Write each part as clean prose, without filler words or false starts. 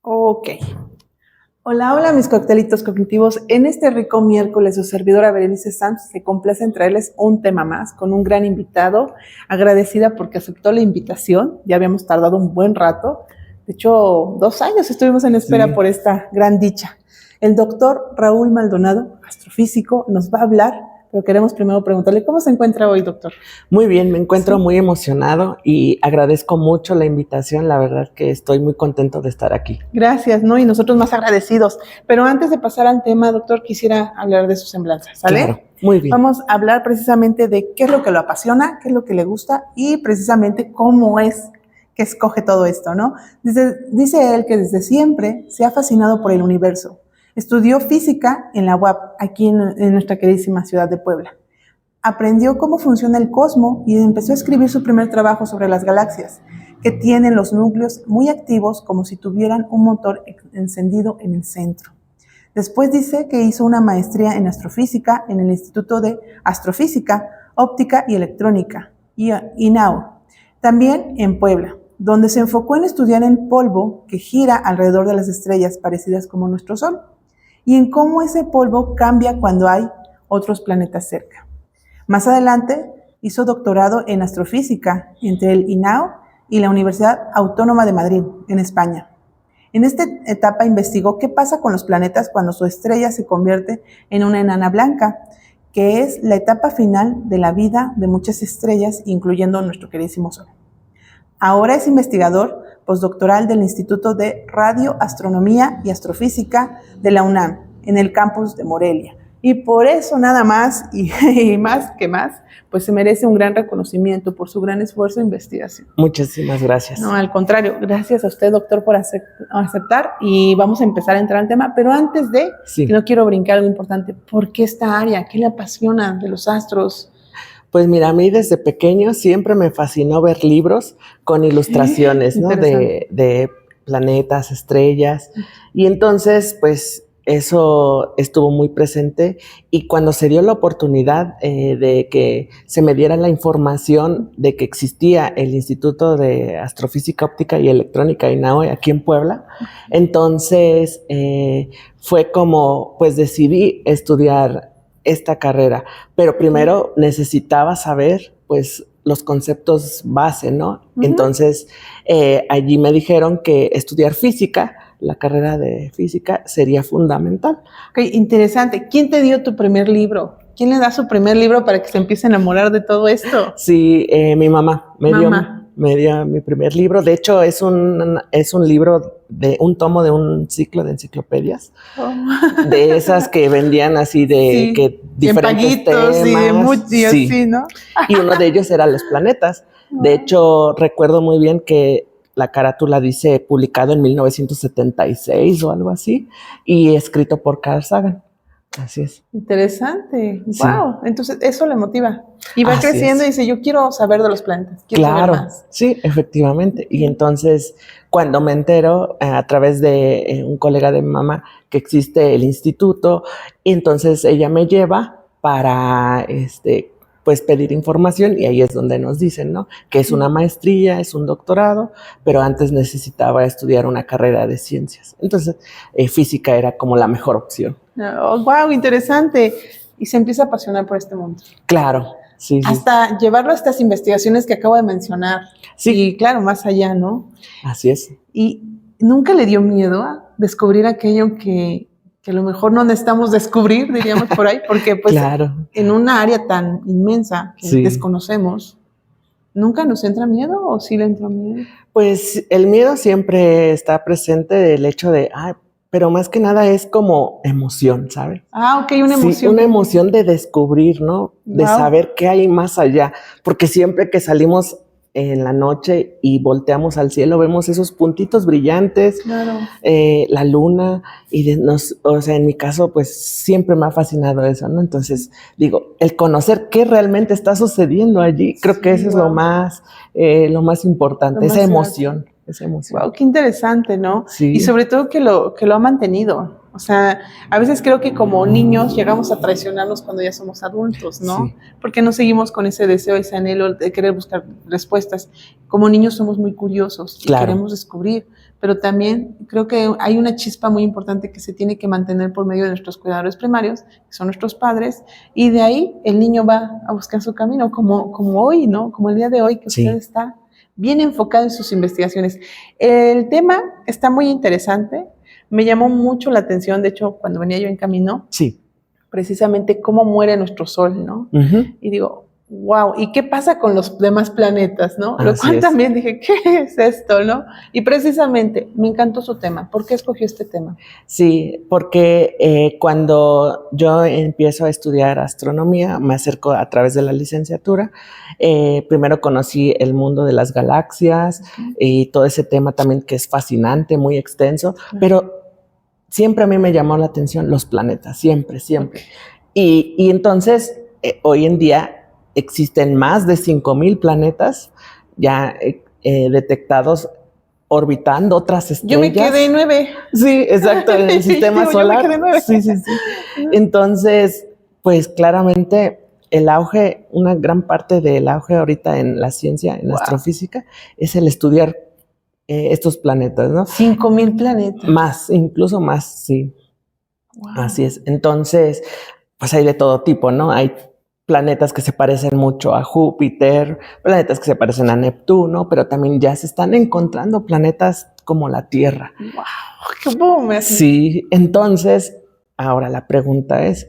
Ok. Hola, hola mis coctelitos cognitivos. En este rico miércoles su servidora Berenice Sanz se complace en traerles un tema más con un gran invitado, agradecida porque aceptó la invitación. Ya habíamos tardado un buen rato. De hecho, 2 años estuvimos en espera por esta gran dicha. El doctor Raúl Maldonado, astrofísico, nos va a hablar, pero queremos primero preguntarle cómo se encuentra hoy, doctor. Muy bien, me encuentro muy emocionado y agradezco mucho la invitación. La verdad que estoy muy contento de estar aquí. Gracias, ¿no? Y nosotros más agradecidos. Pero antes de pasar al tema, doctor, quisiera hablar de su semblanza, ¿sale? Claro, muy bien. Vamos a hablar precisamente de qué es lo que lo apasiona, qué es lo que le gusta y precisamente cómo es que escoge todo esto, ¿no? Dice él que desde siempre se ha fascinado por el universo. Estudió física en la UAP, aquí en nuestra queridísima ciudad de Puebla. Aprendió cómo funciona el cosmos y empezó a escribir su primer trabajo sobre las galaxias, que tienen los núcleos muy activos como si tuvieran un motor encendido en el centro. Después dice que hizo una maestría en astrofísica en el Instituto de Astrofísica, Óptica y Electrónica, INAO, también en Puebla, donde se enfocó en estudiar el polvo que gira alrededor de las estrellas parecidas como nuestro Sol, y en cómo ese polvo cambia cuando hay otros planetas cerca. Más adelante hizo doctorado en astrofísica entre el INAO y la Universidad Autónoma de Madrid, en España. En esta etapa investigó qué pasa con los planetas cuando su estrella se convierte en una enana blanca, que es la etapa final de la vida de muchas estrellas, incluyendo nuestro queridísimo Sol. Ahora es investigador postdoctoral del Instituto de Radioastronomía y Astrofísica de la UNAM, en el campus de Morelia. Y por eso nada más y más que más, pues se merece un gran reconocimiento por su gran esfuerzo e investigación. Muchísimas gracias. No, al contrario, gracias a usted, doctor, por aceptar, y vamos a empezar a entrar al tema, pero antes de, que no quiero brincar algo importante, ¿por qué esta área? ¿Qué le apasiona de los astros? Pues mira, a mí desde pequeño siempre me fascinó ver libros con ilustraciones, ¿no? De planetas, estrellas, y entonces, pues, eso estuvo muy presente, y cuando se dio la oportunidad de que se me diera la información de que existía el Instituto de Astrofísica, Óptica y Electrónica INAO aquí en Puebla, entonces fue como, pues decidí estudiar esta carrera, pero primero necesitaba saber, pues, los conceptos base, ¿no? Entonces, allí me dijeron que estudiar física, la carrera de física, sería fundamental. Ok, interesante. ¿Quién te dio tu primer libro? ¿Quién le da su primer libro para que se empiece a enamorar de todo esto? Sí, mi mamá me dio mi primer libro. De hecho, es un libro de un tomo de un ciclo de enciclopedias, de esas que vendían así de que diferentes temas. Sí, ¿no? Y uno de ellos era los planetas. De hecho, recuerdo muy bien que la carátula dice publicado en 1976 o algo así, y escrito por Carl Sagan. Así es. Interesante. Sí. Wow. Entonces eso le motiva. Y va creciendo y dice, yo quiero saber de los planetas. Quiero saber más. Sí, efectivamente. Y entonces, cuando me entero a través de un colega de mi mamá que existe el instituto, y entonces ella me lleva para pues pedir información, y ahí es donde nos dicen, ¿no? Que es una maestría, es un doctorado, pero antes necesitaba estudiar una carrera de ciencias. Entonces, física era como la mejor opción. Oh, wow, interesante. Y se empieza a apasionar por este mundo. Claro, sí. Hasta llevarlo a estas investigaciones que acabo de mencionar. Sí. Y claro, más allá, ¿no? Así es. ¿Y nunca le dio miedo a descubrir aquello que a lo mejor no necesitamos descubrir, diríamos por ahí? Porque pues en una área tan inmensa que desconocemos, ¿nunca nos entra miedo o sí le entra miedo? Pues el miedo siempre está presente, del hecho de, pero más que nada es como emoción, ¿sabes? Ok, una emoción. Sí, una emoción de descubrir, ¿no? De saber qué hay más allá, porque siempre que salimos en la noche y volteamos al cielo, vemos esos puntitos brillantes, la luna, y o sea, en mi caso, pues siempre me ha fascinado eso, ¿no? Entonces, digo, el conocer qué realmente está sucediendo allí, creo que eso es lo más importante, esa emoción. Wow, qué interesante, ¿no? Sí. Y sobre todo que lo ha mantenido. O O sea, a veces creo que como niños llegamos a traicionarnos cuando ya somos adultos, ¿no? Sí. Porque no seguimos con ese deseo, ese anhelo de querer buscar respuestas. Como niños somos muy curiosos y Claro. queremos descubrir, pero también creo que hay una chispa muy importante que se tiene que mantener por medio de nuestros cuidadores primarios, que son nuestros padres, y de ahí el niño va a buscar su camino, como hoy, ¿no? Como el día de hoy que Sí. usted está bien enfocado en sus investigaciones. El tema está muy interesante. Me llamó mucho la atención, de hecho, cuando venía yo en camino, Sí. precisamente cómo muere nuestro Sol, ¿no? Uh-huh. Y digo, wow, ¿y qué pasa con los demás planetas, no? Lo Así cual es. también dije, ¿qué es esto, no? Y precisamente me encantó su tema. ¿Por qué escogió este tema? Sí, porque cuando yo empiezo a estudiar astronomía, me acerco a través de la licenciatura. Primero conocí el mundo de las galaxias y todo ese tema también que es fascinante, muy extenso, pero siempre a mí me llamó la atención los planetas, siempre, siempre. Y entonces, hoy en día existen más de 5,000 planetas ya detectados orbitando otras estrellas. Yo me quedé 9. Sí, exacto, en el sistema solar. Yo me quedé 9. Sí, sí, sí. Entonces, pues claramente el auge, una gran parte del auge ahorita en la ciencia, en astrofísica, es el estudiar estos planetas, ¿no? 5,000 planetas. Más, incluso más, sí. Wow. Así es. Entonces, pues hay de todo tipo, ¿no? Hay planetas que se parecen mucho a Júpiter, planetas que se parecen a Neptuno, pero también ya se están encontrando planetas como la Tierra. ¡Wow! ¡Qué boom! Sí, entonces, ahora la pregunta es,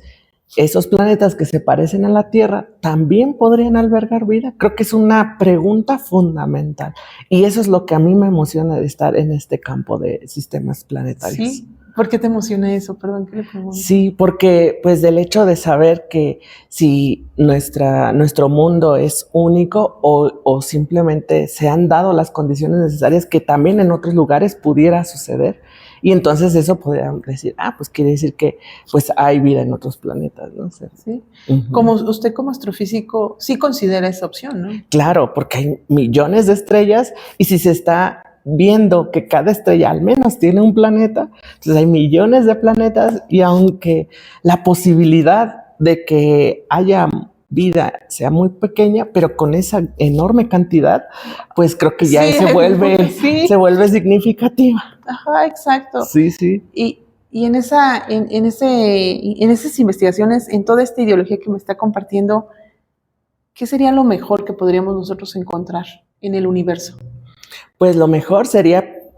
¿esos planetas que se parecen a la Tierra también podrían albergar vida? Creo que es una pregunta fundamental. Y eso es lo que a mí me emociona de estar en este campo de sistemas planetarios. Sí. ¿Por qué te emociona eso? Perdón que le pregunte. Sí, porque pues del hecho de saber que si nuestro mundo es único o simplemente se han dado las condiciones necesarias que también en otros lugares pudiera suceder. Y entonces eso podría decir, pues quiere decir que pues hay vida en otros planetas, ¿no? O sea, sí. Como usted como astrofísico sí considera esa opción, ¿no? Claro, porque hay millones de estrellas y si se está viendo que cada estrella al menos tiene un planeta, entonces hay millones de planetas y aunque la posibilidad de que haya vida sea muy pequeña, pero con esa enorme cantidad, pues creo que ya se vuelve significativa. Ajá, exacto. Sí, sí. Y en esas investigaciones, en toda esta ideología que me está compartiendo, ¿qué sería lo mejor que podríamos nosotros encontrar en el universo? Pues lo mejor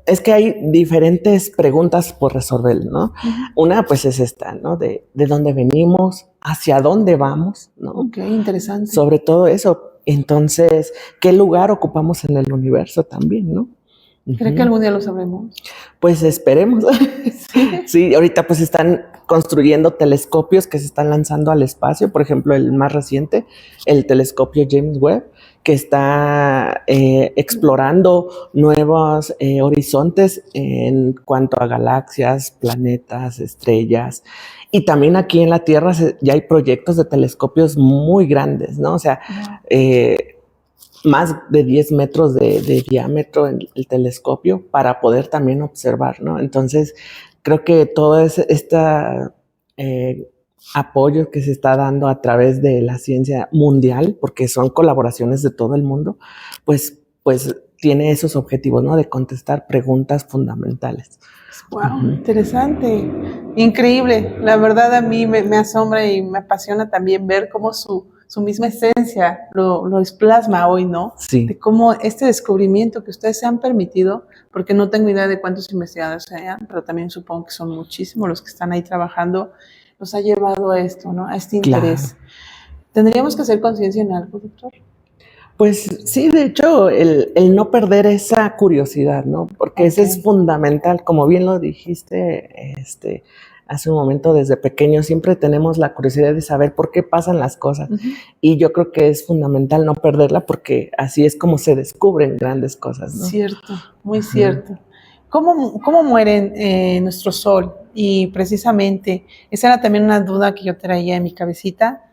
es que hay diferentes preguntas por resolver, ¿no? Uh-huh. Una, pues es esta, ¿no? De dónde venimos, hacia dónde vamos, ¿no? Ok, interesante. Sobre todo eso. Entonces, ¿qué lugar ocupamos en el universo también, no? ¿Cree que algún día lo sabremos? Pues esperemos. Sí, ahorita pues están construyendo telescopios que se están lanzando al espacio. Por ejemplo, el más reciente, el telescopio James Webb, que está explorando nuevos horizontes en cuanto a galaxias, planetas, estrellas. Y también aquí en la Tierra ya hay proyectos de telescopios muy grandes, ¿no? O sea, más de 10 metros de diámetro en el telescopio para poder también observar, ¿no? Entonces, creo que todo este apoyo que se está dando a través de la ciencia mundial, porque son colaboraciones de todo el mundo, pues tiene esos objetivos, ¿no? De contestar preguntas fundamentales. Wow, interesante, increíble. La verdad a mí me asombra y me apasiona también ver cómo su misma esencia lo plasma hoy, ¿no? Sí. De cómo este descubrimiento que ustedes se han permitido, porque no tengo idea de cuántos investigadores hayan, pero también supongo que son muchísimos los que están ahí trabajando, los ha llevado a esto, ¿no? A este interés. Claro. ¿Tendríamos que hacer conciencia en algo, doctor? Pues sí, de hecho, el no perder esa curiosidad, ¿no? Porque ese es fundamental, como bien lo dijiste, hace un momento, desde pequeño siempre tenemos la curiosidad de saber por qué pasan las cosas. Uh-huh. Y yo creo que es fundamental no perderla porque así es como se descubren grandes cosas, ¿no? Cierto, muy cierto. ¿Cómo muere nuestro Sol? Y precisamente, esa era también una duda que yo traía en mi cabecita.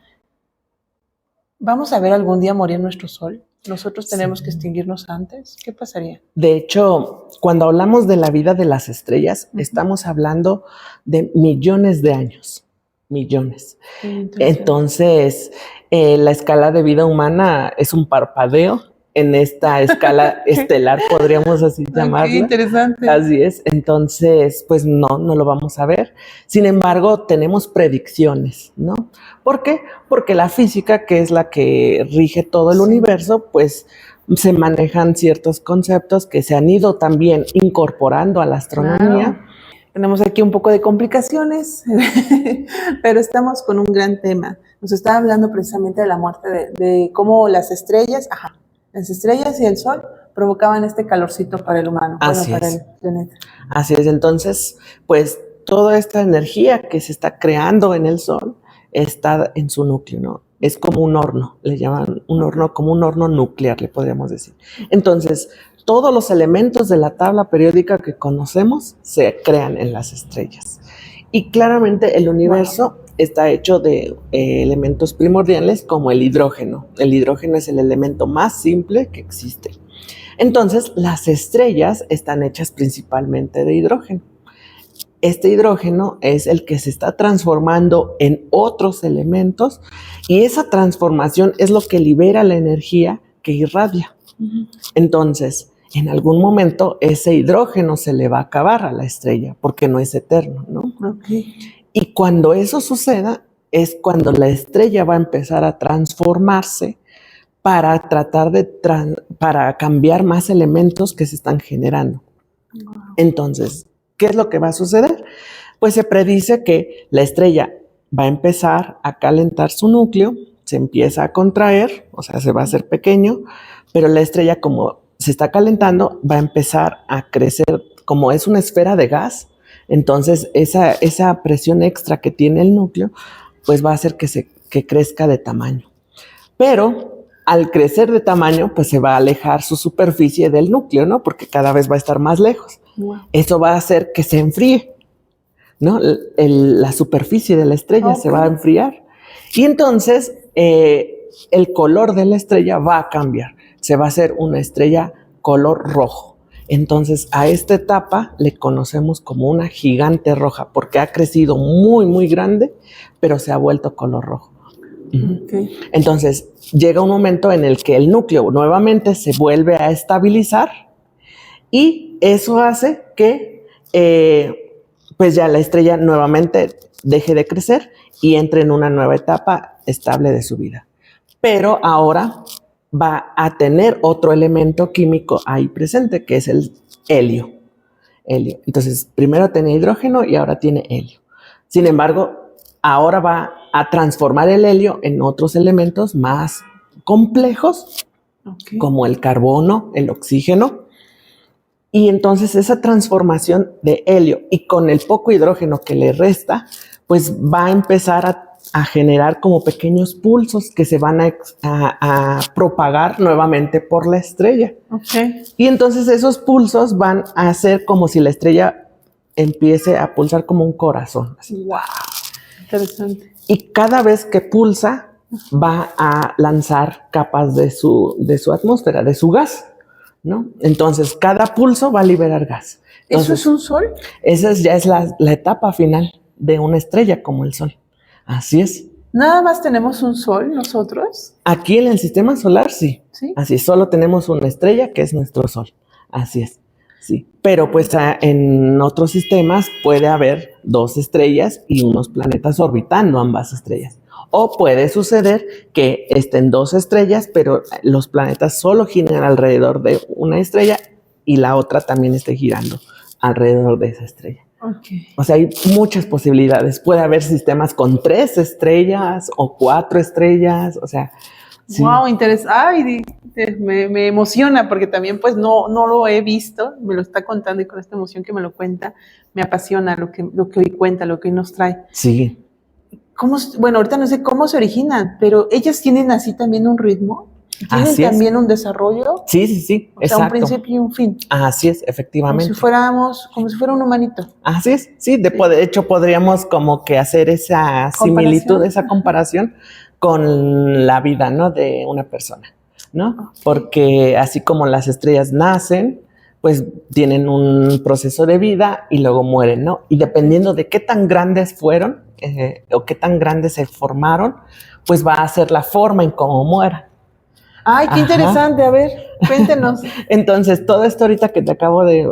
¿Vamos a ver algún día morir nuestro Sol? ¿Nosotros tenemos que extinguirnos antes? ¿Qué pasaría? De hecho, cuando hablamos de la vida de las estrellas, estamos hablando de millones de años, millones. Entonces, la escala de vida humana es un parpadeo en esta escala estelar, podríamos así llamarla. Qué interesante. Así es. Entonces, pues no lo vamos a ver. Sin embargo, tenemos predicciones, ¿no? ¿Por qué? Porque la física, que es la que rige todo el universo, pues se manejan ciertos conceptos que se han ido también incorporando a la astronomía. Claro. Tenemos aquí un poco de complicaciones, pero estamos con un gran tema. Nos está hablando precisamente de la muerte, de cómo las estrellas y el sol provocaban este calorcito para el humano, para el planeta. Así es, entonces, pues toda esta energía que se está creando en el sol está en su núcleo, ¿no? Es como un horno, le llaman un horno, como un horno nuclear, le podríamos decir. Entonces, todos los elementos de la tabla periódica que conocemos se crean en las estrellas. Y claramente el universo está hecho de elementos primordiales como el hidrógeno. El hidrógeno es el elemento más simple que existe. Entonces, las estrellas están hechas principalmente de hidrógeno. Este hidrógeno es el que se está transformando en otros elementos y esa transformación es lo que libera la energía que irradia. Entonces, en algún momento ese hidrógeno se le va a acabar a la estrella porque no es eterno, ¿no? Y cuando eso suceda es cuando la estrella va a empezar a transformarse para tratar para cambiar más elementos que se están generando. Entonces, ¿qué es lo que va a suceder? Pues se predice que la estrella va a empezar a calentar su núcleo, se empieza a contraer, o sea, se va a hacer pequeño, pero la estrella, como se está calentando, va a empezar a crecer, como es una esfera de gas, entonces esa presión extra que tiene el núcleo, pues va a hacer que crezca de tamaño. Pero al crecer de tamaño, pues se va a alejar su superficie del núcleo, ¿no? Porque cada vez va a estar más lejos. Eso va a hacer que se enfríe, ¿no? La superficie de la estrella se va a enfriar. Y entonces el color de la estrella va a cambiar. Se va a hacer una estrella color rojo. Entonces a esta etapa le conocemos como una gigante roja porque ha crecido muy, muy grande, pero se ha vuelto color rojo. Entonces llega un momento en el que el núcleo nuevamente se vuelve a estabilizar y eso hace que pues ya la estrella nuevamente deje de crecer y entre en una nueva etapa estable de su vida. Pero ahora va a tener otro elemento químico ahí presente, que es el helio. Entonces, primero tenía hidrógeno y ahora tiene helio. Sin embargo, ahora va a transformar el helio en otros elementos más complejos, como el carbono, el oxígeno. Y entonces esa transformación de helio y con el poco hidrógeno que le resta, pues va a empezar a generar como pequeños pulsos que se van a propagar nuevamente por la estrella. Y entonces esos pulsos van a hacer como si la estrella empiece a pulsar como un corazón. Así. ¡Wow! Interesante. Y cada vez que pulsa, va a lanzar capas de su atmósfera, de su gas, ¿no? Entonces, cada pulso va a liberar gas. Entonces, ¿eso es un sol? Esa ya es la etapa final de una estrella como el Sol. Así es. ¿Nada más tenemos un sol nosotros? Aquí en el sistema solar, sí. Así es, solo tenemos una estrella que es nuestro Sol. Así es, sí. Pero pues en otros sistemas puede haber 2 estrellas y unos planetas orbitando ambas estrellas. O puede suceder que estén 2 estrellas, pero los planetas solo giran alrededor de una estrella y la otra también esté girando alrededor de esa estrella. O sea, hay muchas posibilidades. Puede haber sistemas con 3 estrellas o 4 estrellas, o sea. Sí. Wow, interesante. Ay, me emociona porque también pues no lo he visto, me lo está contando y con esta emoción que me lo cuenta, me apasiona lo que hoy cuenta, lo que hoy nos trae. Sí. Bueno, ahorita no sé cómo se originan, pero ellas tienen así también un ritmo. ¿Tienen también un desarrollo? Sí, o sea, un principio y un fin. Así es, efectivamente. Como si fuera un humanito. Así es, sí. De hecho, podríamos como que hacer esa similitud, esa comparación con la vida, ¿no? De una persona. ¿no? Porque así como las estrellas nacen, pues tienen un proceso de vida y luego mueren, ¿no? Y dependiendo de qué tan grandes fueron o qué tan grandes se formaron, pues va a ser la forma en cómo mueran. Ay, qué interesante. A ver, cuéntenos. Entonces, todo esto ahorita que te acabo de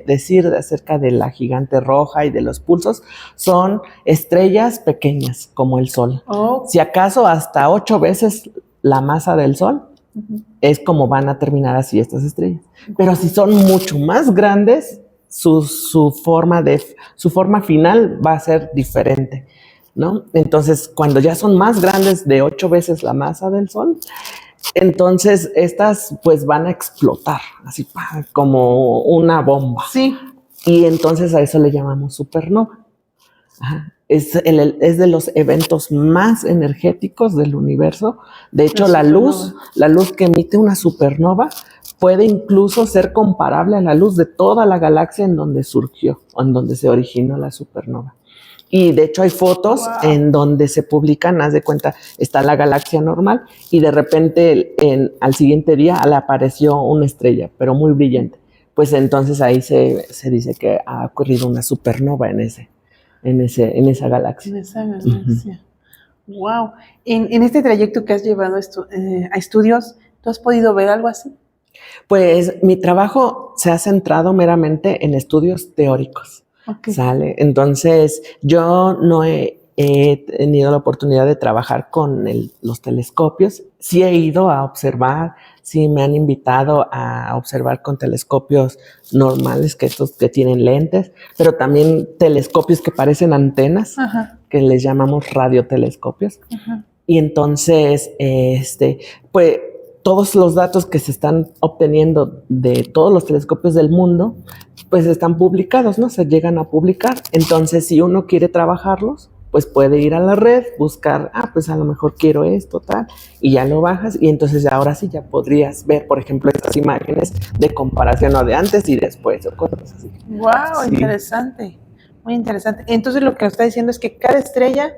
decir acerca de la gigante roja y de los pulsos, son estrellas pequeñas como el Sol. Oh. Si acaso hasta 8 veces la masa del Sol, es como van a terminar así estas estrellas. Pero si son mucho más grandes, su forma final va a ser diferente, ¿no? Entonces, cuando ya son más grandes de 8 veces la masa del Sol, entonces estas pues van a explotar, así como una bomba. Sí. Y entonces a eso le llamamos supernova. Ajá. Es de los eventos más energéticos del universo. De hecho, la luz que emite una supernova puede incluso ser comparable a la luz de toda la galaxia en donde surgió, o en donde se originó la supernova. Y de hecho hay fotos en donde se publican, haz de cuenta, está la galaxia normal y de repente al siguiente día le apareció una estrella, pero muy brillante. Pues entonces ahí se dice que ha ocurrido una supernova en esa galaxia. En esa galaxia. Wow. En este trayecto que has llevado a estudios, ¿tú has podido ver algo así? Pues mi trabajo se ha centrado meramente en estudios teóricos. Okay. ¿Sale? Entonces, yo no he tenido la oportunidad de trabajar con los telescopios. Sí he ido a observar, sí me han invitado a observar con telescopios normales, estos que tienen lentes, pero también telescopios que parecen antenas, ajá, que les llamamos radiotelescopios. Ajá. Y entonces, pues, todos los datos que se están obteniendo de todos los telescopios del mundo, pues están publicados, ¿no? Se llegan a publicar. Entonces, si uno quiere trabajarlos, pues puede ir a la red, buscar, pues a lo mejor quiero esto, tal, y ya lo bajas, y entonces ahora sí ya podrías ver, por ejemplo, estas imágenes de comparación, ¿no? De antes y después, o cosas así. ¡Wow! Sí. Interesante, muy interesante. Entonces, lo que está diciendo es que cada estrella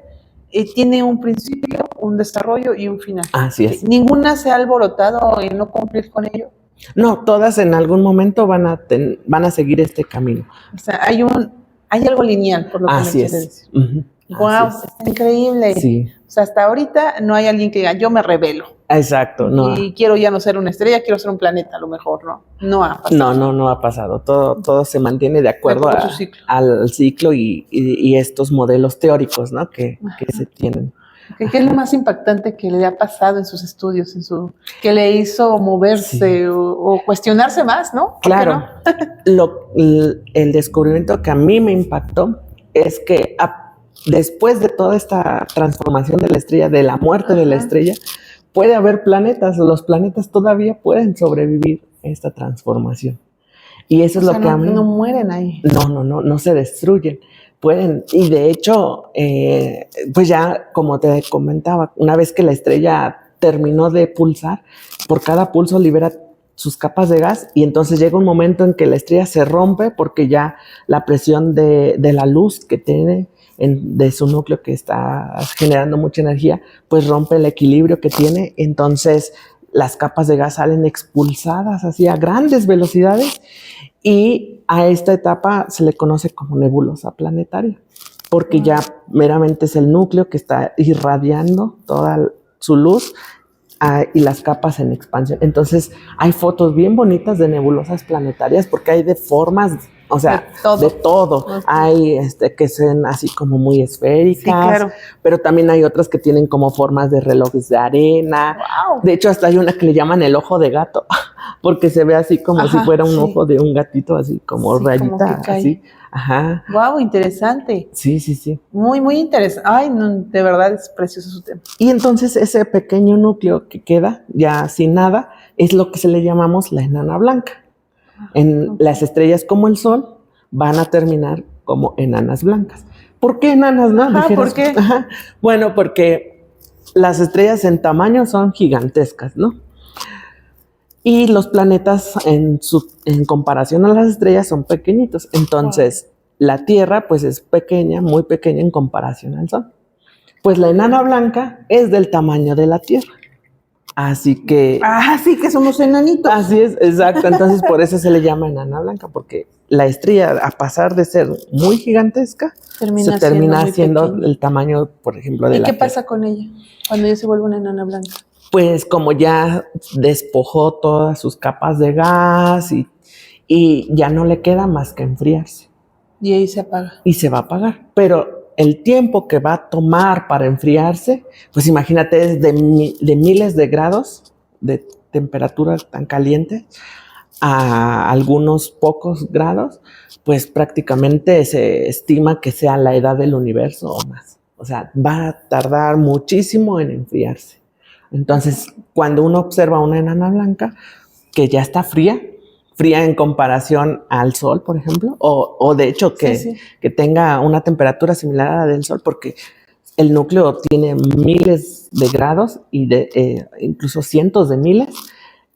tiene un principio, un desarrollo y un final. Así es. ¿Ninguna se ha alborotado en no cumplir con ello? No, todas en algún momento van a seguir este camino. O sea, hay algo lineal, por lo que me quiere decir. Wow, está increíble. Sí. O sea, hasta ahorita no hay alguien que diga, yo me rebelo. Exacto, no. Y quiero ya no ser una estrella, quiero ser un planeta, a lo mejor, ¿no? No ha pasado. No ha pasado. Todo se mantiene de acuerdo al ciclo y estos modelos teóricos, ¿no? Que se tienen. ¿Qué es lo más impactante que le ha pasado en sus estudios, que le hizo moverse o cuestionarse más, ¿no? Claro. El descubrimiento que a mí me impactó es que después de toda esta transformación de la estrella, de la muerte de la estrella, puede haber planetas. Los planetas todavía pueden sobrevivir esta transformación. Y eso es lo que a mí... No mueren ahí. No se destruyen. Pueden, y de hecho, pues ya, como te comentaba, una vez que la estrella terminó de pulsar, por cada pulso libera sus capas de gas y entonces llega un momento en que la estrella se rompe porque ya la presión de la luz que tiene de su núcleo, que está generando mucha energía, pues rompe el equilibrio que tiene. Entonces las capas de gas salen expulsadas así a grandes velocidades y a esta etapa se le conoce como nebulosa planetaria, porque ya meramente es el núcleo que está irradiando toda su luz y las capas en expansión. Entonces hay fotos bien bonitas de nebulosas planetarias porque hay de formas, o sea, de todo. Okay. Hay que son así como muy esféricas, sí, claro, pero también hay otras que tienen como formas de relojes de arena. Wow. De hecho, hasta hay una que le llaman el ojo de gato, porque se ve así como si fuera un ojo de un gatito, así como rayita, como así. Ajá. Wow, interesante. Sí. Muy, muy interesante. Ay, no, de verdad es precioso su tema. Y entonces ese pequeño núcleo que queda ya sin nada es lo que se le llamamos la enana blanca. Las estrellas como el Sol van a terminar como enanas blancas. ¿Por qué enanas, no? ¿Por qué? Bueno, porque las estrellas en tamaño son gigantescas, ¿no? Y los planetas en comparación a las estrellas son pequeñitos. Entonces, la Tierra pues es pequeña, muy pequeña en comparación al Sol. Pues la enana blanca es del tamaño de la Tierra. Así que... Sí, que somos enanitos. Así es, exacto. Entonces por eso se le llama enana blanca, porque la estrella, a pasar de ser muy gigantesca, termina siendo el tamaño, por ejemplo, de la Tierra. ¿Y qué Tierra. pasa con ella cuando ella se vuelve una enana blanca? Pues como ya despojó todas sus capas de gas y ya no le queda más que enfriarse. Y ahí se apaga. Y se va a apagar. Pero el tiempo que va a tomar para enfriarse, pues imagínate, es de miles de grados de temperatura tan caliente a algunos pocos grados, pues prácticamente se estima que sea la edad del universo o más. O sea, va a tardar muchísimo en enfriarse. Entonces, cuando uno observa una enana blanca que ya está fría en comparación al Sol, por ejemplo, o de hecho que tenga una temperatura similar a la del Sol, porque el núcleo tiene miles de grados y incluso cientos de miles,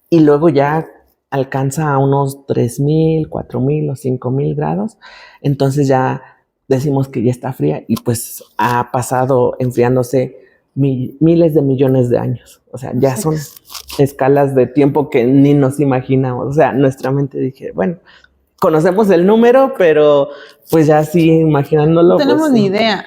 y luego ya alcanza a unos 3,000, 4,000 o 5,000 grados, entonces ya decimos que ya está fría y pues ha pasado enfriándose miles de millones de años. O sea, ya son escalas de tiempo que ni nos imaginamos. O sea, nuestra mente dije, bueno, conocemos el número, pero pues ya sí, imaginándolo. No tenemos pues, ni idea.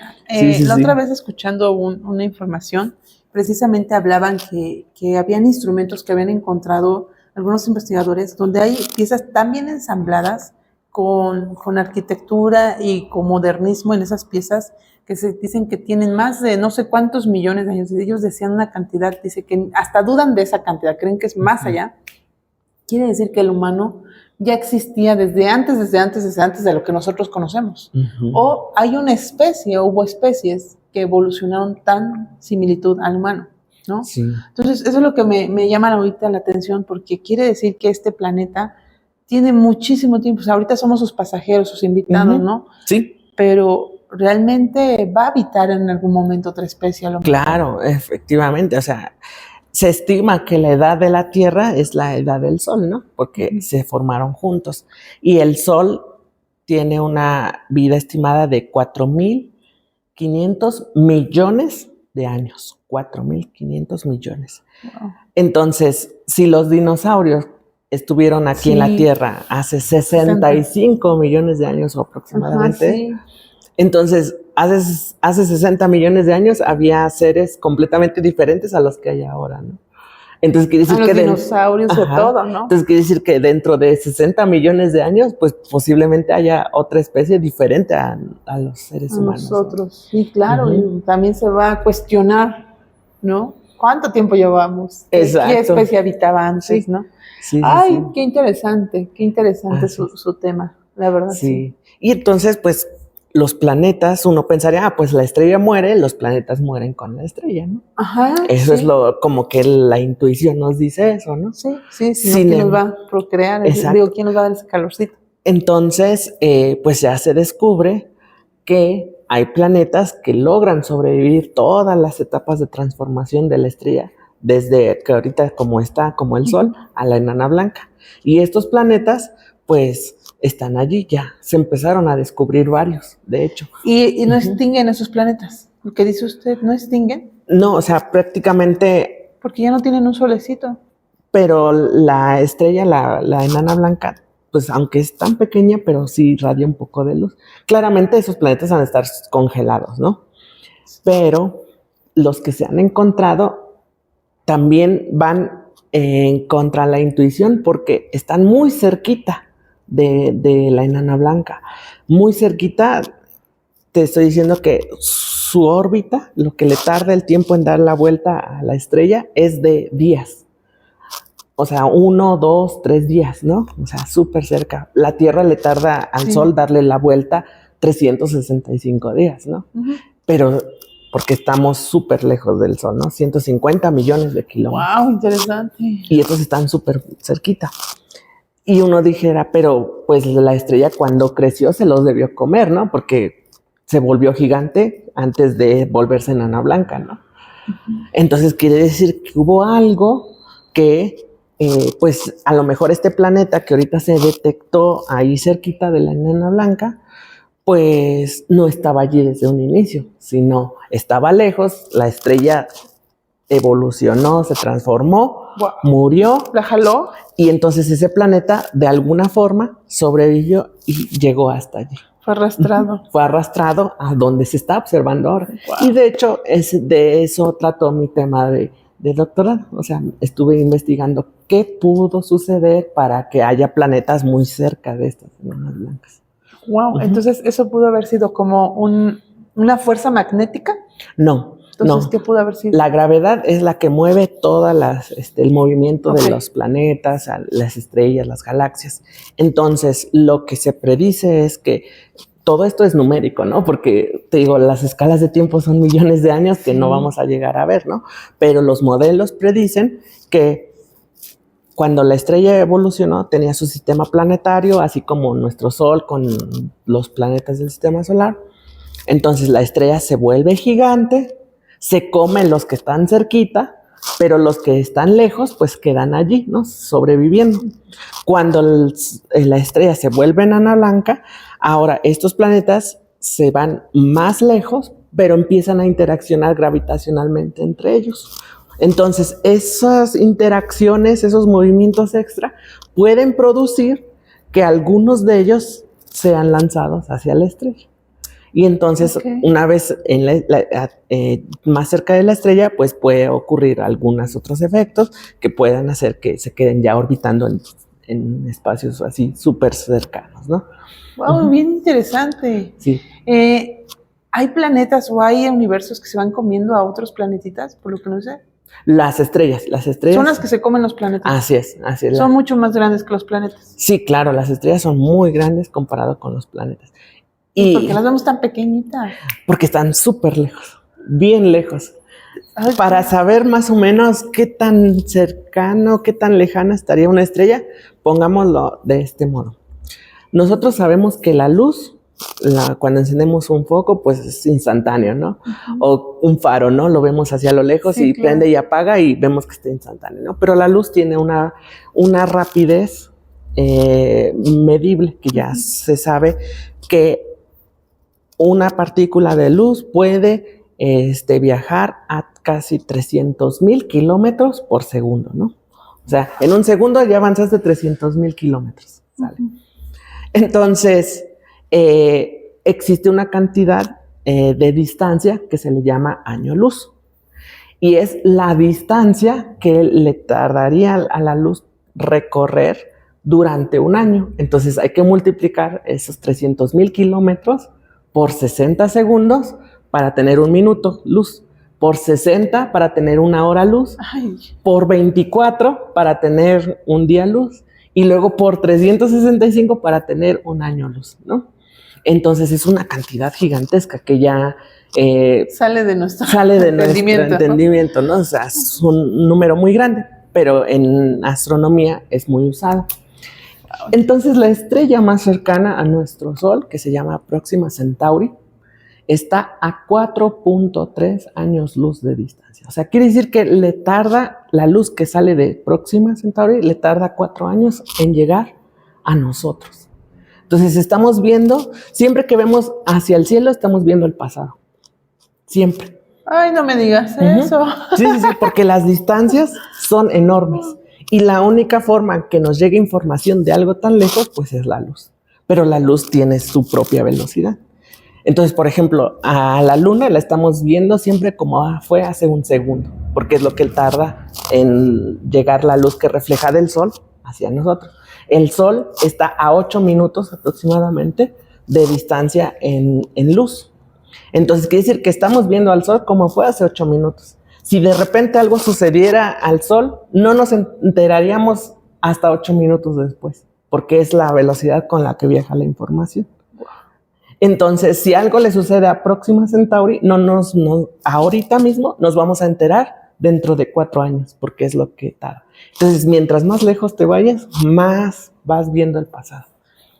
La otra vez escuchando una información, precisamente hablaban que habían instrumentos que habían encontrado algunos investigadores donde hay piezas tan bien ensambladas con arquitectura y con modernismo en esas piezas que se dicen que tienen más de no sé cuántos millones de años. Ellos decían una cantidad, dice que hasta dudan de esa cantidad, creen que es más allá. Quiere decir que el humano ya existía desde antes de lo que nosotros conocemos. O hay una especie, o hubo especies que evolucionaron tan similitud al humano, ¿no? Sí. Entonces, eso es lo que me llama ahorita la atención, porque quiere decir que este planeta tiene muchísimo tiempo. O sea, ahorita somos sus pasajeros, sus invitados, ¿no? Sí. Pero realmente va a habitar en algún momento otra especie a lo mejor. Claro, efectivamente. O sea, se estima que la edad de la Tierra es la edad del Sol, ¿no? Porque se formaron juntos. Y el Sol tiene una vida estimada de 4,500 millones de años. 4,500 millones. Wow. Entonces, si los dinosaurios estuvieron aquí en la Tierra hace 65 millones de años aproximadamente, entonces hace 60 millones de años había seres completamente diferentes a los que hay ahora, ¿no? Entonces quiere decir que los dinosaurios o todo, ¿no? Entonces quiere decir que dentro de 60 millones de años, pues posiblemente haya otra especie diferente a los seres humanos. Nosotros, ¿no? Sí, claro, y también se va a cuestionar, ¿no? ¿Cuánto tiempo llevamos? Exacto. ¿Qué especie habitaba antes, no? Sí, Ay, qué interesante su tema, la verdad. Sí. Y entonces, pues, los planetas, uno pensaría, pues la estrella muere, los planetas mueren con la estrella, ¿no? Ajá. Eso es como que la intuición nos dice eso, ¿no? Sí, ¿quién nos va a procrear? Digo, ¿quién nos va a dar ese calorcito? Entonces, pues ya se descubre que hay planetas que logran sobrevivir todas las etapas de transformación de la estrella, desde que ahorita como el Sol, a la enana blanca. Y estos planetas, pues, están allí ya. Se empezaron a descubrir varios, de hecho. ¿Y no extinguen esos planetas? ¿Lo que dice usted, no extinguen? No, o sea, prácticamente... Porque ya no tienen un solecito. Pero la estrella, la enana blanca, pues aunque es tan pequeña, pero sí irradia un poco de luz. Claramente esos planetas van a estar congelados, ¿no? Pero los que se han encontrado también van en contra de la intuición porque están muy cerquita de la enana blanca. Muy cerquita, te estoy diciendo que su órbita, lo que le tarda el tiempo en dar la vuelta a la estrella es de días. O sea, 1, 2, 3 días, ¿no? O sea, súper cerca. La Tierra le tarda al Sol darle la vuelta 365 días, ¿no? Pero porque estamos súper lejos del Sol, ¿no? 150 millones de kilómetros. ¡Wow! Interesante. Y estos están súper cerquita. Y uno dijera, pero pues la estrella cuando creció se los debió comer, ¿no? Porque se volvió gigante antes de volverse enana blanca, ¿no? Entonces quiere decir que hubo algo que, pues a lo mejor este planeta que ahorita se detectó ahí cerquita de la enana blanca, pues no estaba allí desde un inicio, sino estaba lejos, la estrella evolucionó, se transformó, Wow. murió, ¿La jaló? y entonces ese planeta de alguna forma sobrevivió y llegó hasta allí. Fue arrastrado. Fue arrastrado a donde se está observando ahora. Wow. Y de hecho, de eso trató mi tema de doctorado. O sea, estuve investigando qué pudo suceder para que haya planetas muy cerca de estas enanas blancas. Wow, entonces eso pudo haber sido como una fuerza magnética. No. Entonces, no. ¿qué pudo haber sido? La gravedad es la que mueve todas el movimiento de los planetas, las estrellas, las galaxias. Entonces, lo que se predice es que todo esto es numérico, ¿no? Porque, te digo, las escalas de tiempo son millones de años que no vamos a llegar a ver, ¿no? Pero los modelos predicen que cuando la estrella evolucionó, tenía su sistema planetario, así como nuestro Sol con los planetas del sistema solar. Entonces, la estrella se vuelve gigante, se comen los que están cerquita, pero los que están lejos, pues quedan allí, ¿no? Sobreviviendo. Cuando la estrella se vuelve enana blanca, ahora estos planetas se van más lejos, pero empiezan a interaccionar gravitacionalmente entre ellos. Entonces, esas interacciones, esos movimientos extra, pueden producir que algunos de ellos sean lanzados hacia la estrella. Y entonces, una vez más cerca de la estrella, pues puede ocurrir algunos otros efectos que puedan hacer que se queden ya orbitando en espacios así súper cercanos, ¿no? Wow, bien interesante. Sí. ¿Hay planetas o hay universos que se van comiendo a otros planetitas, por lo que no sé? Las estrellas. Son las que se comen los planetas. Así es. Son mucho más grandes que los planetas. Sí, claro, las estrellas son muy grandes comparado con los planetas. ¿Y por qué las vemos tan pequeñitas? Porque están súper lejos, bien lejos. Ay, para saber más o menos qué tan cercano, qué tan lejana estaría una estrella, pongámoslo de este modo. Nosotros sabemos que la luz, cuando encendemos un foco, pues es instantáneo, ¿no? O un faro, ¿no? Lo vemos hacia lo lejos y prende y apaga y vemos que está instantáneo, ¿no? Pero la luz tiene una rapidez medible, que ya se sabe que una partícula de luz puede viajar a casi 300,000 kilómetros por segundo, ¿no? O sea, en un segundo ya avanzaste 300,000 kilómetros. ¿Sale? Entonces, existe una cantidad de distancia que se le llama año luz. Y es la distancia que le tardaría a la luz recorrer durante un año. Entonces, hay que multiplicar esos 300,000 kilómetros por 60 segundos para tener un minuto luz, por 60 para tener una hora luz, por 24 para tener un día luz y luego por 365 para tener un año luz, ¿no? Entonces es una cantidad gigantesca que ya sale de nuestro entendimiento, ¿no? O sea, es un número muy grande, pero en astronomía es muy usado. Entonces, la estrella más cercana a nuestro Sol, que se llama Próxima Centauri, está a 4.3 años luz de distancia. O sea, quiere decir que le tarda, la luz que sale de Próxima Centauri, le tarda 4 años en llegar a nosotros. Entonces, estamos viendo, siempre que vemos hacia el cielo, estamos viendo el pasado. Siempre. Ay, no me digas eso. Sí, porque las distancias son enormes. Y la única forma que nos llegue información de algo tan lejos, pues es la luz. Pero la luz tiene su propia velocidad. Entonces, por ejemplo, a la luna la estamos viendo siempre como fue hace un segundo, porque es lo que tarda en llegar la luz que refleja del sol hacia nosotros. El sol está a 8 minutos aproximadamente de distancia en luz. Entonces, quiere decir que estamos viendo al sol como fue hace 8 minutos. Si de repente algo sucediera al sol, no nos enteraríamos hasta 8 minutos después, porque es la velocidad con la que viaja la información. Entonces, si algo le sucede a Próxima Centauri, ahorita mismo nos vamos a enterar dentro de 4 años, porque es lo que tarda. Entonces, mientras más lejos te vayas, más vas viendo el pasado.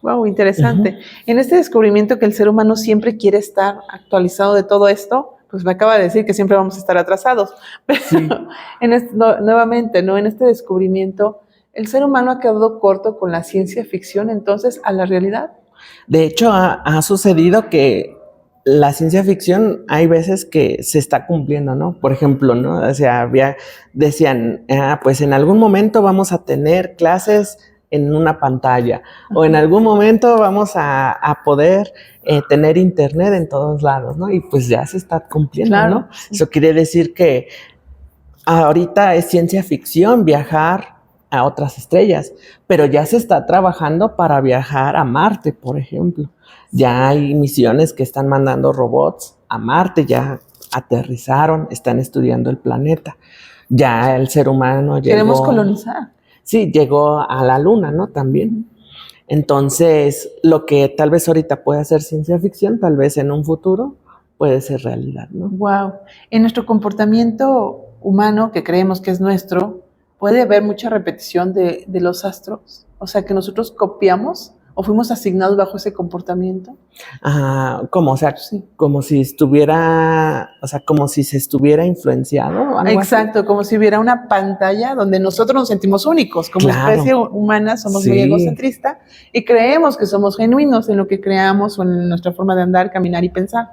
Wow, interesante. En este descubrimiento que el ser humano siempre quiere estar actualizado de todo esto, pues me acaba de decir que siempre vamos a estar atrasados. Pero sí. Nuevamente, ¿no? En este descubrimiento, ¿el ser humano ha quedado corto con la ciencia ficción entonces a la realidad? De hecho, ha sucedido que la ciencia ficción hay veces que se está cumpliendo, ¿no? Por ejemplo, ¿no? O sea, decían, pues en algún momento vamos a tener clases en una pantalla, o en algún momento vamos a poder tener internet en todos lados, ¿no? Y pues ya se está cumpliendo, Claro, ¿no? sí. Eso quiere decir que ahorita es ciencia ficción viajar a otras estrellas, pero ya se está trabajando para viajar a Marte, por ejemplo. Ya hay misiones que están mandando robots a Marte, ya aterrizaron, están estudiando el planeta. Ya el ser humano Queremos llegó. colonizar. Sí, llegó a la Luna, ¿no? También. Entonces, lo que tal vez ahorita puede ser ciencia ficción, tal vez en un futuro puede ser realidad, ¿no? Wow. En nuestro comportamiento humano, que creemos que es nuestro, puede haber mucha repetición de los astros. O sea, que nosotros copiamos o fuimos asignados bajo ese comportamiento. ¿Cómo? O sea, Sí. como si estuviera, o sea, como si se estuviera influenciado. ¿Algo Exacto, así? como si hubiera una pantalla donde nosotros nos sentimos únicos. Como Claro. especie humana somos Sí. muy egocentristas y creemos que somos genuinos en lo que creamos o en nuestra forma de andar, caminar y pensar.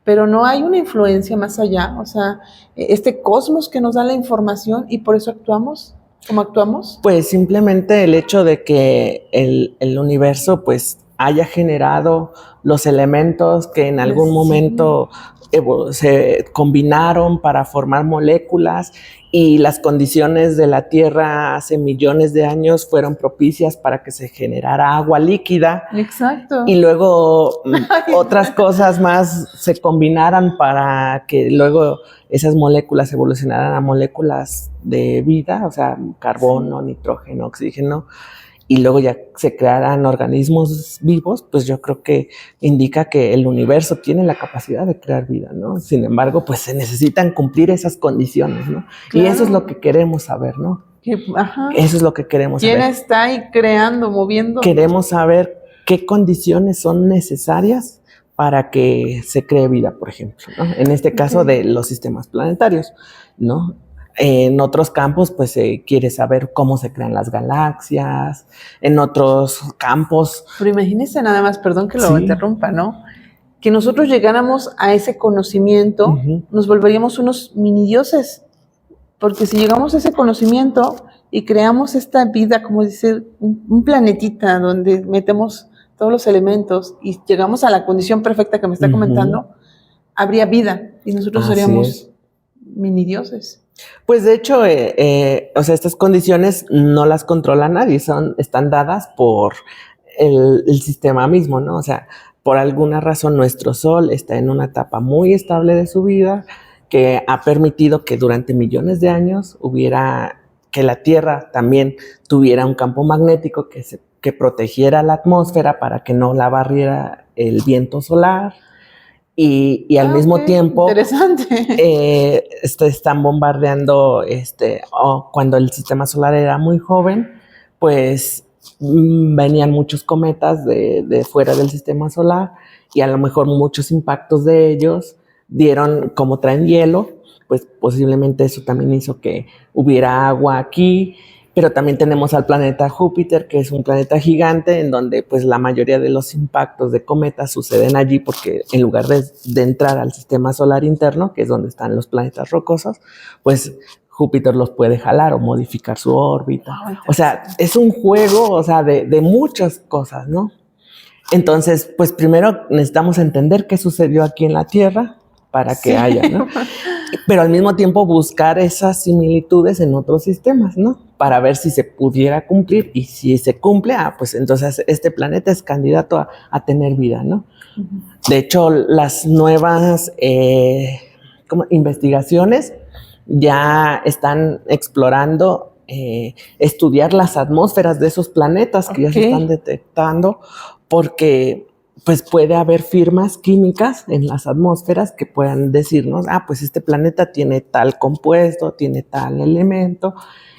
Pero no hay una influencia más allá, o sea, este cosmos que nos da la información y por eso actuamos como actuamos. Pues simplemente el hecho de que el universo pues haya generado los elementos que en algún Sí. momento se combinaron para formar moléculas y las condiciones de la Tierra hace millones de años fueron propicias para que se generara agua líquida. Exacto. Y luego otras cosas más se combinaran para que luego esas moléculas evolucionaran a moléculas de vida, o sea, carbono, sí, nitrógeno, oxígeno, y luego ya se crearan organismos vivos, pues yo creo que indica que el universo tiene la capacidad de crear vida, ¿no? Sin embargo, pues se necesitan cumplir esas condiciones, ¿no? Claro. Y eso es lo que queremos saber, ¿no? Eso es lo que queremos saber. ¿Quién está ahí creando, moviendo? Queremos saber qué condiciones son necesarias para que se cree vida, por ejemplo, ¿no? En este caso de los sistemas planetarios, ¿no? En otros campos, pues se quiere saber cómo se crean las galaxias, en otros campos. Pero imagínense nada más, perdón que lo interrumpa, ¿no? Que nosotros llegáramos a ese conocimiento, nos volveríamos unos mini dioses, porque si llegamos a ese conocimiento y creamos esta vida, como dice, un planetita donde metemos todos los elementos y llegamos a la condición perfecta que me está comentando, habría vida y nosotros seríamos mini dioses. Pues de hecho, o sea, estas condiciones no las controla nadie, están dadas por el sistema mismo, ¿no? O sea, por alguna razón nuestro Sol está en una etapa muy estable de su vida que ha permitido que durante millones de años que la Tierra también tuviera un campo magnético que protegiera la atmósfera para que no la barriera el viento solar. Y al mismo tiempo están bombardeando, cuando el sistema solar era muy joven, pues venían muchos cometas de fuera del sistema solar y a lo mejor muchos impactos de ellos dieron, como traen hielo, pues posiblemente eso también hizo que hubiera agua aquí. Pero también tenemos al planeta Júpiter, que es un planeta gigante en donde pues la mayoría de los impactos de cometas suceden allí porque en lugar de entrar al sistema solar interno, que es donde están los planetas rocosos, pues Júpiter los puede jalar o modificar su órbita. O sea, es un juego, o sea, de muchas cosas, ¿no? Entonces, pues primero necesitamos entender qué sucedió aquí en la Tierra para que haya, ¿no? Pero al mismo tiempo buscar esas similitudes en otros sistemas, ¿no? Para ver si se pudiera cumplir y si se cumple, pues entonces este planeta es candidato a tener vida, ¿no? De hecho, las nuevas investigaciones ya están explorando estudiar las atmósferas de esos planetas que ya se están detectando porque pues puede haber firmas químicas en las atmósferas que puedan decirnos, pues este planeta tiene tal compuesto, tiene tal elemento,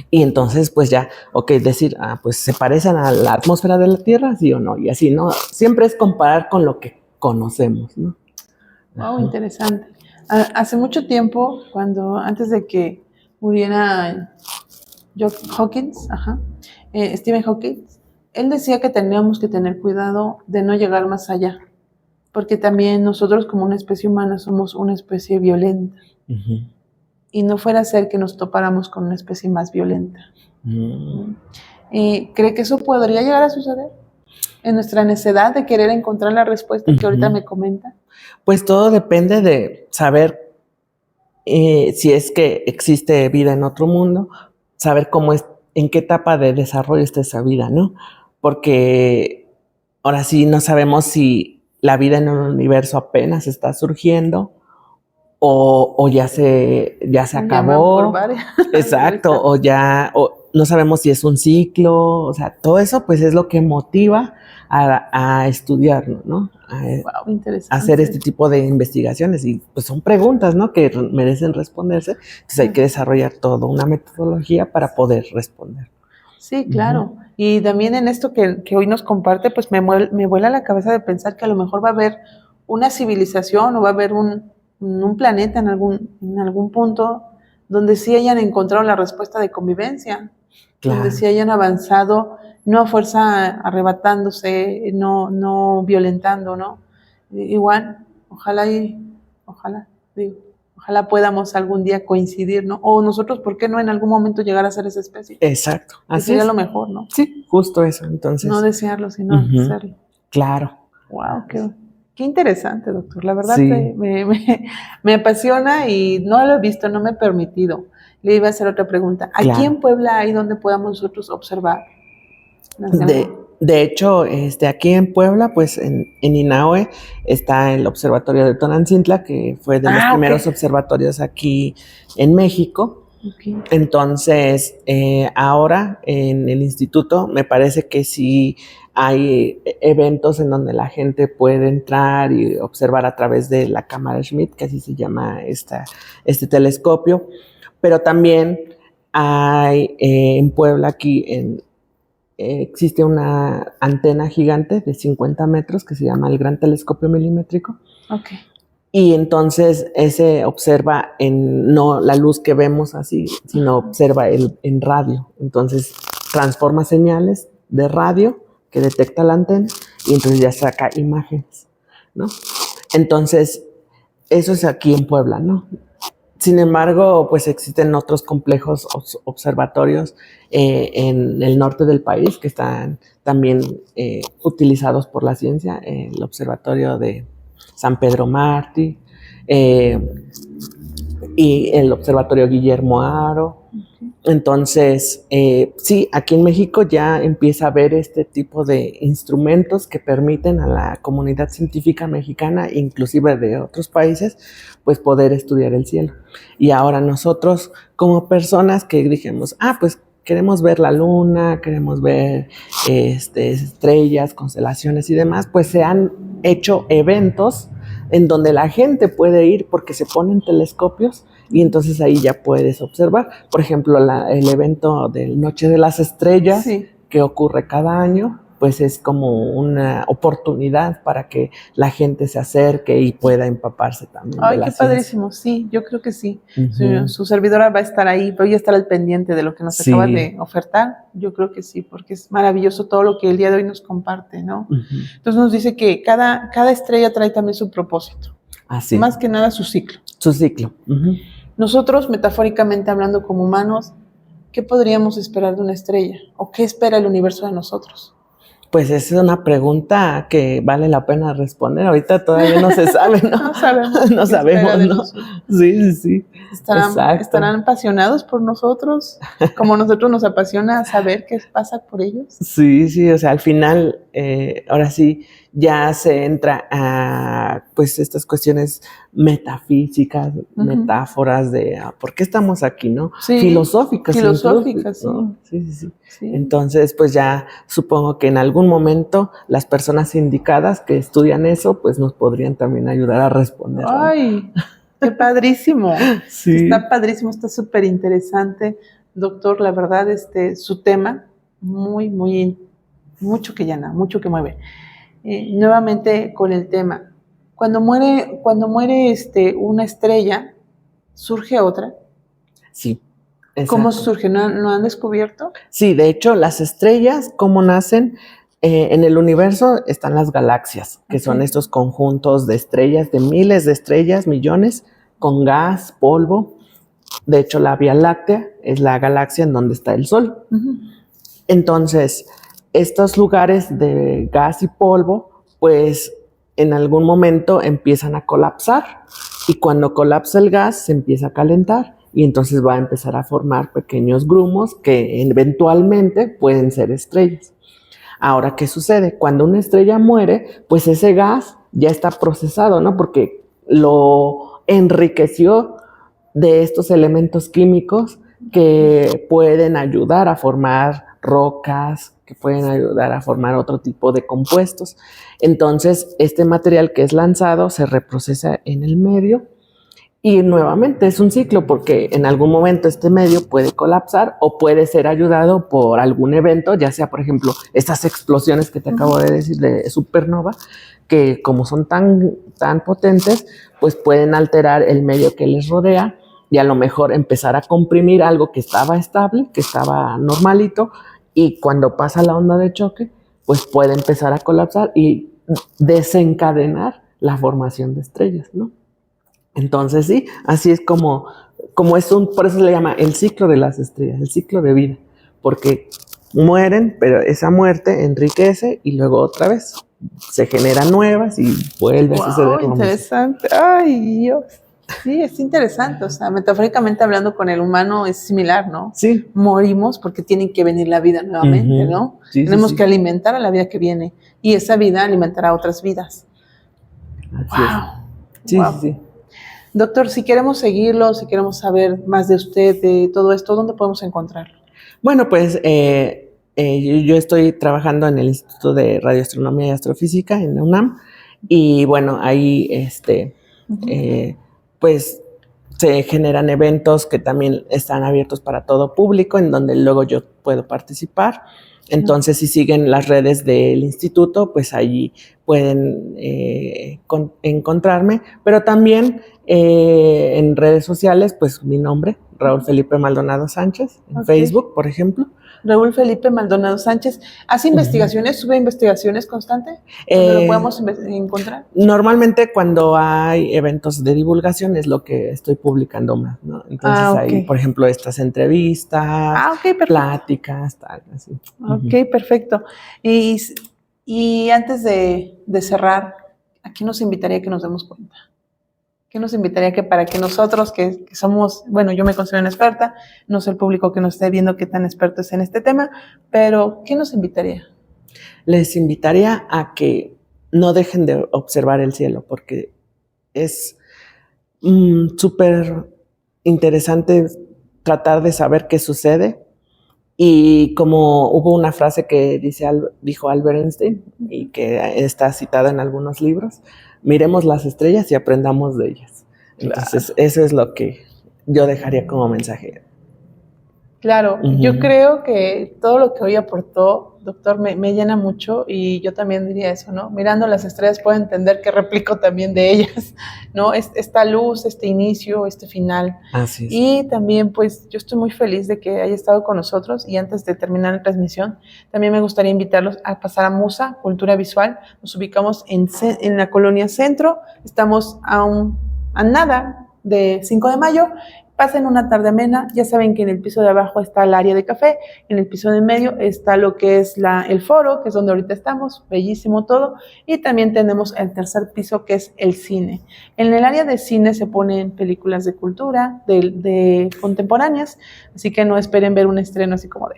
y entonces pues ya, decir, pues se parecen a la atmósfera de la Tierra, sí o no, y así, ¿no? Siempre es comparar con lo que conocemos, ¿no? Wow, interesante. Hace mucho tiempo, antes de que muriera Stephen Hawking, él decía que teníamos que tener cuidado de no llegar más allá, porque también nosotros como una especie humana somos una especie violenta. Uh-huh. Y no fuera a ser que nos topáramos con una especie más violenta. Uh-huh. ¿Cree que eso podría llegar a suceder? En nuestra necesidad de querer encontrar la respuesta que ahorita me comenta. Pues todo depende de saber si es que existe vida en otro mundo, saber cómo es, en qué etapa de desarrollo está esa vida, ¿no? Porque ahora sí no sabemos si la vida en un universo apenas está surgiendo o ya se acabó. Exacto, o no sabemos si es un ciclo, o sea, todo eso pues es lo que motiva a estudiarlo, ¿no? Wow, interesante. A hacer este tipo de investigaciones y pues son preguntas, ¿no? Que merecen responderse, entonces hay que desarrollar toda una metodología para poder responder. Sí, claro. Uh-huh. Y también en esto que hoy nos comparte, pues me vuela la cabeza de pensar que a lo mejor va a haber una civilización o va a haber un planeta en algún punto donde sí hayan encontrado la respuesta de convivencia, claro. Donde sí hayan avanzado, no a fuerza arrebatándose, no violentando, ¿no? Igual, ojalá podamos algún día coincidir, ¿no? O nosotros, ¿por qué no en algún momento llegar a ser esa especie? Exacto. Así sería lo mejor, ¿no? Sí, justo eso, entonces. No desearlo, sino hacerlo. Claro. Wow, qué interesante, doctor. La verdad sí. me apasiona y no lo he visto, no me he permitido. Le iba a hacer otra pregunta. ¿Aquí claro. en Puebla hay donde podamos nosotros observar? De hecho, aquí en Puebla, pues en Inaue está el observatorio de Tonantzintla, que fue de los primeros observatorios aquí en México. Okay. Entonces, ahora en el instituto me parece que sí hay eventos en donde la gente puede entrar y observar a través de la cámara Schmidt, que así se llama este telescopio, pero también hay en Puebla aquí existe una antena gigante de 50 metros que se llama el Gran Telescopio Milimétrico. Okay. Y entonces ese observa no la luz que vemos así, sino observa en radio. Entonces transforma señales de radio que detecta la antena y entonces ya saca imágenes, ¿no? Entonces, eso es aquí en Puebla, ¿no? Sin embargo, pues existen otros complejos observatorios en el norte del país que están también utilizados por la ciencia, el observatorio de San Pedro Mártir y el observatorio Guillermo Haro. Entonces, sí, aquí en México ya empieza a haber este tipo de instrumentos que permiten a la comunidad científica mexicana, inclusive de otros países, pues poder estudiar el cielo. Y ahora nosotros, como personas que dijimos, pues queremos ver la luna, queremos ver estrellas, constelaciones y demás, pues se han hecho eventos en donde la gente puede ir porque se ponen telescopios y entonces ahí ya puedes observar. Por ejemplo, el evento de Noche de las Estrellas, sí, que ocurre cada año, pues es como una oportunidad para que la gente se acerque y pueda empaparse también. Ay, qué padrísimo, sí, yo creo que sí. Uh-huh. Su servidora va a estar ahí, voy a estar al pendiente de lo que nos acaba de ofertar. Yo creo que sí, porque es maravilloso todo lo que el día de hoy nos comparte, ¿no? Uh-huh. Entonces nos dice que cada estrella trae también su propósito. Así. Más que nada su ciclo. Su ciclo. Uh-huh. Nosotros, metafóricamente hablando como humanos, ¿qué podríamos esperar de una estrella? ¿O qué espera el universo de nosotros? Pues es una pregunta que vale la pena responder. Ahorita todavía no se sabe, ¿no? No sabemos, ¿no? Sí. ¿Estarán apasionados por nosotros? Como nosotros nos apasiona saber qué pasa por ellos. Sí, o sea, al final, ahora sí, ya se entra a, pues, estas cuestiones metafísicas, uh-huh, metáforas de por qué estamos aquí, ¿no? Sí, filosóficas, ¿no? Sí. Entonces, pues ya supongo que en algún momento las personas indicadas que estudian eso, pues nos podrían también ayudar a responder. ¡Ay! ¡Qué padrísimo! Sí. Está padrísimo, está súper interesante. Doctor, la verdad, su tema, mucho que llena, mucho que mueve. Nuevamente con el tema. Cuando muere una estrella, ¿surge otra? Sí. Exacto. ¿Cómo surge? ¿No han descubierto? Sí, de hecho, las estrellas, ¿cómo nacen? En el universo están las galaxias, que son estos conjuntos de estrellas, de miles de estrellas, millones, con gas, polvo. De hecho, la Vía Láctea es la galaxia en donde está el Sol. Entonces, estos lugares de gas y polvo, pues en algún momento empiezan a colapsar, y cuando colapsa el gas se empieza a calentar, y entonces va a empezar a formar pequeños grumos que eventualmente pueden ser estrellas. Ahora, ¿qué sucede? Cuando una estrella muere, pues ese gas ya está procesado, ¿no? Porque lo enriqueció de estos elementos químicos que pueden ayudar a formar rocas, que pueden ayudar a formar otro tipo de compuestos. Entonces, este material que es lanzado se reprocesa en el medio. Y nuevamente es un ciclo, porque en algún momento este medio puede colapsar o puede ser ayudado por algún evento, ya sea, por ejemplo, estas explosiones que te acabo de decir de supernova, que como son tan potentes, pues pueden alterar el medio que les rodea y a lo mejor empezar a comprimir algo que estaba estable, que estaba normalito, y cuando pasa la onda de choque, pues puede empezar a colapsar y desencadenar la formación de estrellas, ¿no? Entonces sí, así es como por eso se le llama el ciclo de las estrellas, el ciclo de vida, porque mueren, pero esa muerte enriquece y luego otra vez se generan nuevas y vuelve a suceder lo mismo. Interesante. Ay, Dios. Sí, es interesante. O sea, metafóricamente hablando, con el humano es similar, ¿no? Sí. Morimos porque tiene que venir la vida nuevamente, ¿no? Sí, Tenemos que alimentar a la vida que viene, y esa vida alimentará a otras vidas. Así es. Sí, sí. Doctor, si queremos seguirlo, si queremos saber más de usted, de todo esto, ¿dónde podemos encontrarlo? Bueno, pues yo estoy trabajando en el Instituto de Radioastronomía y Astrofísica en la UNAM, y bueno, ahí pues se generan eventos que también están abiertos para todo público, en donde luego yo puedo participar. Entonces, si siguen las redes del instituto, pues allí pueden encontrarme, pero también en redes sociales, pues mi nombre, Raúl Felipe Maldonado Sánchez, en Facebook, por ejemplo. Raúl Felipe Maldonado Sánchez. ¿Hace investigaciones? ¿Sube investigaciones constantes? ¿Dónde lo podemos encontrar? Normalmente cuando hay eventos de divulgación es lo que estoy publicando más, ¿no? Entonces hay, por ejemplo, estas entrevistas, pláticas, tal, así. Ok, perfecto. Y antes de cerrar, ¿a qué nos invitaría que nos demos cuenta? ¿Qué nos invitaría para que nosotros que somos, bueno, yo me considero una experta, no sé el público que nos esté viendo qué tan experto es en este tema, pero ¿qué nos invitaría? Les invitaría a que no dejen de observar el cielo, porque es súper interesante tratar de saber qué sucede. Y como hubo una frase que dijo Albert Einstein y que está citada en algunos libros, miremos las estrellas y aprendamos de ellas. Entonces, eso es lo que yo dejaría como mensaje. Claro, yo creo que todo lo que hoy aportó, doctor, me llena mucho, y yo también diría eso, ¿no? Mirando las estrellas puedo entender que replico también de ellas, ¿no? Esta luz, este inicio, este final. Así es. Y también, pues, yo estoy muy feliz de que haya estado con nosotros, y antes de terminar la transmisión, también me gustaría invitarlos a pasar a Musa, Cultura Visual. Nos ubicamos en la Colonia Centro, estamos a nada de 5 de mayo, pasen una tarde amena. Ya saben que en el piso de abajo está el área de café, en el piso de medio está lo que es el foro, que es donde ahorita estamos, bellísimo todo, y también tenemos el tercer piso, que es el cine. En el área de cine se ponen películas de cultura, de contemporáneas, así que no esperen ver un estreno así como de...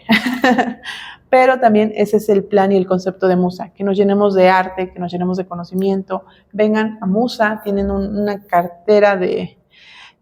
Pero también ese es el plan y el concepto de Musa, que nos llenemos de arte, que nos llenemos de conocimiento. Vengan a Musa, tienen una cartera de...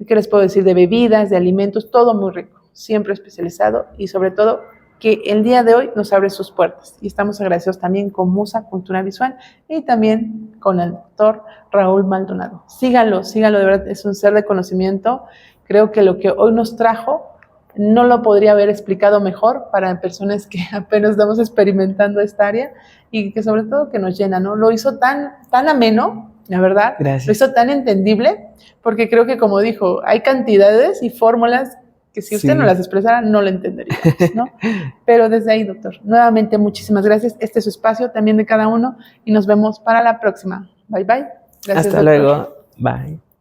¿Qué les puedo decir? De bebidas, de alimentos, todo muy rico, siempre especializado, y sobre todo que el día de hoy nos abre sus puertas. Y estamos agradecidos también con Musa Cultura Visual y también con el doctor Raúl Maldonado. Síganlo, de verdad, es un ser de conocimiento. Creo que lo que hoy nos trajo no lo podría haber explicado mejor para personas que apenas estamos experimentando esta área, y que sobre todo que nos llena, ¿no? Lo hizo tan ameno, la verdad. Gracias. Lo hizo tan entendible, porque creo que, como dijo, hay cantidades y fórmulas que si usted no las expresara, no lo entendería, ¿no? Pero desde ahí, doctor, nuevamente muchísimas gracias. Este es su espacio también de cada uno y nos vemos para la próxima. Bye, bye. Gracias, hasta luego. Bye.